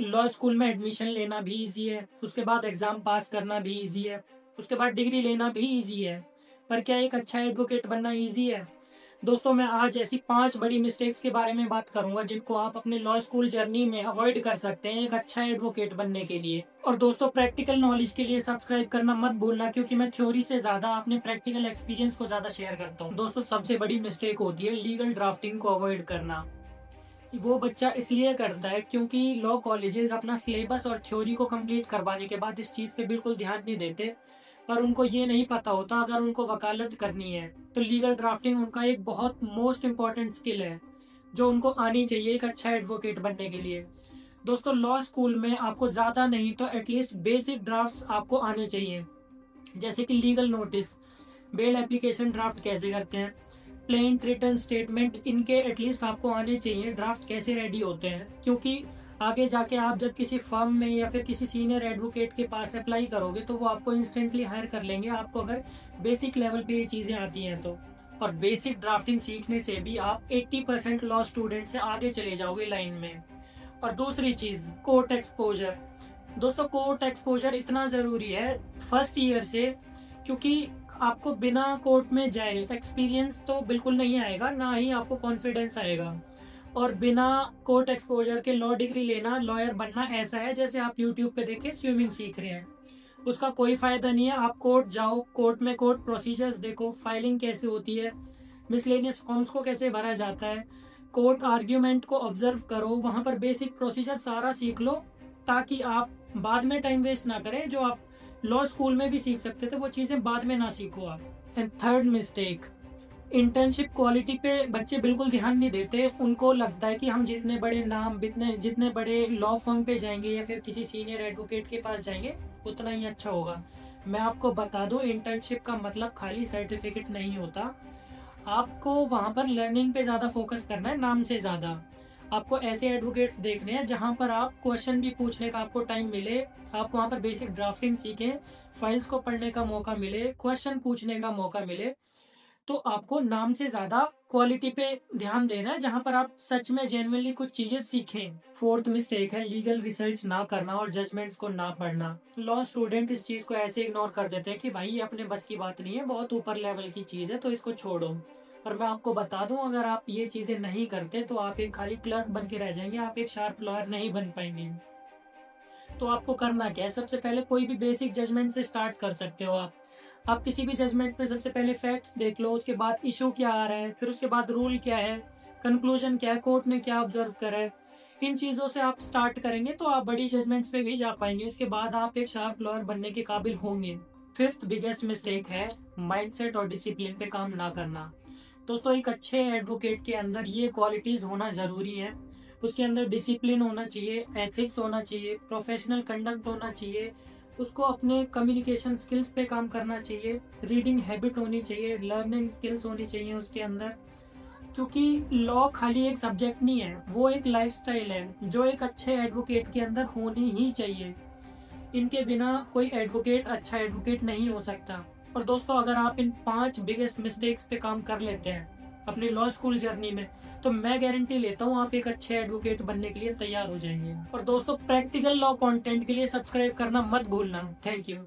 Law school में admission लेना भी इजी है, उसके बाद एग्जाम पास करना भी इजी है, उसके बाद डिग्री लेना भी इजी है। पर क्या एक अच्छा एडवोकेट बनना इजी है? दोस्तों, मैं आज ऐसी 5 बड़ी मिस्टेक्स के बारे में बात करूंगा जिनको आप अपने लॉ स्कूल जर्नी में अवॉइड कर सकते हैं एक अच्छा एडवोकेट बनने के लिए। और दोस्तों, प्रैक्टिकल नॉलेज के लिए सब्सक्राइब करना मत भूलना, क्योंकि मैं थ्योरी से ज्यादा अपने प्रैक्टिकल एक्सपीरियंस को ज्यादा शेयर करता हूँ। दोस्तों, सबसे बड़ी मिस्टेक होती है लीगल ड्राफ्टिंग को अवॉइड करना। वो बच्चा इसलिए करता है क्योंकि लॉ कॉलेजेस अपना सिलेबस और थ्योरी को कंप्लीट करवाने के बाद इस चीज़ पे बिल्कुल ध्यान नहीं देते। पर उनको ये नहीं पता होता अगर उनको वकालत करनी है तो लीगल ड्राफ्टिंग उनका एक बहुत मोस्ट इम्पॉर्टेंट स्किल है जो उनको आनी चाहिए एक अच्छा एडवोकेट बनने के लिए। दोस्तों, लॉ स्कूल में आपको ज़्यादा नहीं तो एटलीस्ट बेसिक ड्राफ्ट्स आपको आने चाहिए, जैसे कि legal notice, bail application draft कैसे करते हैं, प्लेन रिटर्न स्टेटमेंट, इनके एटलीस्ट आपको आने चाहिए ड्राफ्ट कैसे रेडी होते हैं। क्योंकि आगे जाके आप जब किसी फर्म में या फिर किसी सीनियर एडवोकेट के पास अप्लाई करोगे तो वो आपको इंस्टेंटली हायर कर लेंगे, आपको अगर बेसिक लेवल पे ये चीज़ें आती हैं तो। और बेसिक ड्राफ्टिंग सीखने से भी आप 80% लॉ स्टूडेंट से आगे चले जाओगे लाइन में। और दूसरी चीज़, कोर्ट एक्सपोजर। दोस्तों, कोर्ट एक्सपोजर इतना ज़रूरी है फर्स्ट ईयर से, क्योंकि आपको बिना कोर्ट में जाए एक्सपीरियंस तो बिल्कुल नहीं आएगा, ना ही आपको कॉन्फिडेंस आएगा। और बिना कोर्ट एक्सपोजर के लॉ डिग्री लेना, लॉयर बनना ऐसा है जैसे आप यूट्यूब पे देखे स्विमिंग सीख रहे हैं। उसका कोई फायदा नहीं है। आप कोर्ट जाओ, कोर्ट में कोर्ट प्रोसीजर्स देखो, फाइलिंग कैसे होती है, मिसलेनियस फॉर्म्स को कैसे भरा जाता है, कोर्ट आर्ग्यूमेंट को ऑब्जर्व करो, वहां पर बेसिक प्रोसीजर सारा सीख लो, ताकि आप बाद में टाइम वेस्ट ना करें। जो आप लॉ स्कूल में भी सीख सकते थे वो चीजें बाद में ना सीखो आप। And third mistake, internship quality पे बच्चे बिल्कुल ध्यान नहीं देते। उनको लगता है कि हम जितने बड़े नाम, जितने बड़े लॉ फर्म पे जाएंगे या फिर किसी सीनियर एडवोकेट के पास जाएंगे उतना ही अच्छा होगा। मैं आपको बता दूं, इंटर्नशिप का मतलब खाली सर्टिफिकेट नहीं होता। आपको वहां पर लर्निंग पे ज्यादा फोकस करना है, नाम से ज्यादा। आपको ऐसे एडवोकेट्स देखने हैं जहां पर आप क्वेश्चन भी पूछने का आपको टाइम मिले, आप वहां पर बेसिक ड्राफ्टिंग सीखें, फाइल्स को पढ़ने का मौका मिले, क्वेश्चन पूछने का मौका मिले। तो आपको नाम से ज्यादा क्वालिटी पे ध्यान देना है, जहां पर आप सच में जेन्युइनली कुछ चीजें सीखें। फोर्थ मिस्टेक है लीगल रिसर्च ना करना और जजमेंट्स को ना पढ़ना। लॉ स्टूडेंट इस चीज को ऐसे इग्नोर कर देते हैं कि भाई ये अपने बस की बात नहीं है, बहुत ऊपर लेवल की चीज है तो इसको छोड़ो। पर मैं आपको बता दूं, अगर आप ये चीजें नहीं करते तो आप एक खाली क्लर्क बन के रह जाएंगे, आप एक शार्प लॉयर नहीं बन पाएंगे। तो आपको करना क्या है? सबसे पहले कोई भी बेसिक जजमेंट से स्टार्ट कर सकते हो आप किसी भी जजमेंट पे सबसे पहले फैक्ट्स देख लो, उसके बाद इशू क्या आ रहा है, फिर उसके बाद रूल क्या है, कंक्लूजन क्या है, कोर्ट ने क्या ऑब्जर्व करा है। इन चीज़ों से आप स्टार्ट करेंगे तो आप बड़ी जजमेंट्स पे भी जा पाएंगे, उसके बाद आप एक शार्प लॉयर बनने के काबिल होंगे। फिफ्थ बिगेस्ट मिस्टेक है माइंडसेट और डिसिप्लिन पे काम ना करना। दोस्तों, एक अच्छे एडवोकेट के अंदर ये क्वालिटीज होना जरूरी है। उसके अंदर डिसिप्लिन होना चाहिए, एथिक्स होना चाहिए, प्रोफेशनल कंडक्ट होना चाहिए, उसको अपने कम्युनिकेशन स्किल्स पे काम करना चाहिए, रीडिंग हैबिट होनी चाहिए, लर्निंग स्किल्स होनी चाहिए उसके अंदर। क्योंकि लॉ खाली एक सब्जेक्ट नहीं है, वो एक लाइफस्टाइल है जो एक अच्छे एडवोकेट के अंदर होनी ही चाहिए। इनके बिना कोई एडवोकेट अच्छा एडवोकेट नहीं हो सकता। और दोस्तों, अगर आप इन 5 बिगेस्ट मिस्टेक्स पे काम कर लेते हैं अपनी लॉ स्कूल जर्नी में, तो मैं गारंटी लेता हूँ आप एक अच्छे एडवोकेट बनने के लिए तैयार हो जाएंगे। और दोस्तों, प्रैक्टिकल लॉ कंटेंट के लिए सब्सक्राइब करना मत भूलना। Thank you.